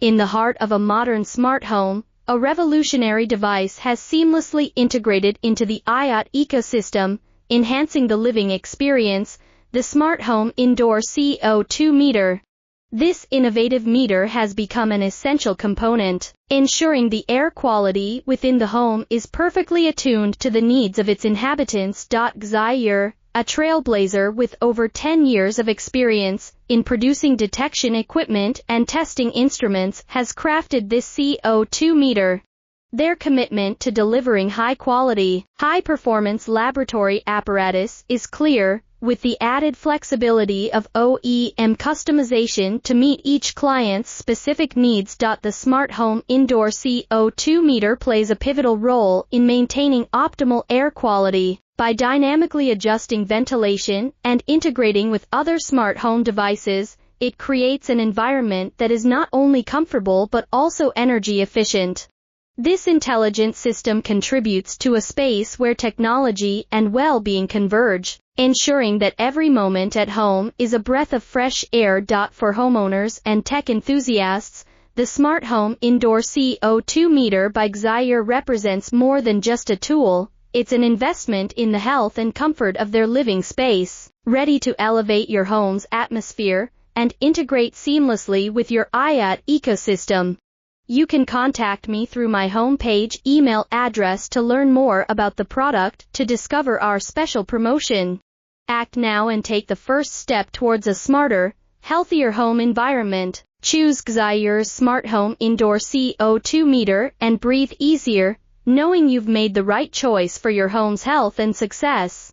In the heart of a modern smart home, a revolutionary device has seamlessly integrated into the IoT ecosystem, enhancing the living experience: the smart home indoor CO2 meter. This innovative meter has become an essential component, ensuring the air quality within the home is perfectly attuned to the needs of its inhabitants. Xiaoyur, a trailblazer with over 10 years of experience in producing detection equipment and testing instruments, has crafted this CO2 meter. Their commitment to delivering high-quality, high-performance laboratory apparatus is clear, with the added flexibility of OEM customization to meet each client's specific needs. The smart home indoor CO2 meter plays a pivotal role in maintaining optimal air quality. By dynamically adjusting ventilation and integrating with other smart home devices, it creates an environment that is not only comfortable but also energy efficient. This intelligent system contributes to a space where technology and well-being converge, ensuring that every moment at home is a breath of fresh air. For homeowners and tech enthusiasts, the Smart Home Indoor CO2 Meter by Xiaoyur represents more than just a tool. It's an investment in the health and comfort of their living space, ready to elevate your home's atmosphere and integrate seamlessly with your IoT ecosystem. You can contact me through my homepage email address to learn more about the product, to discover our special promotion. Act now and take the first step towards a smarter, healthier home environment. Choose Xiaoyur's Smart Home Indoor CO2 Meter and breathe easier, knowing you've made the right choice for your home's health and success.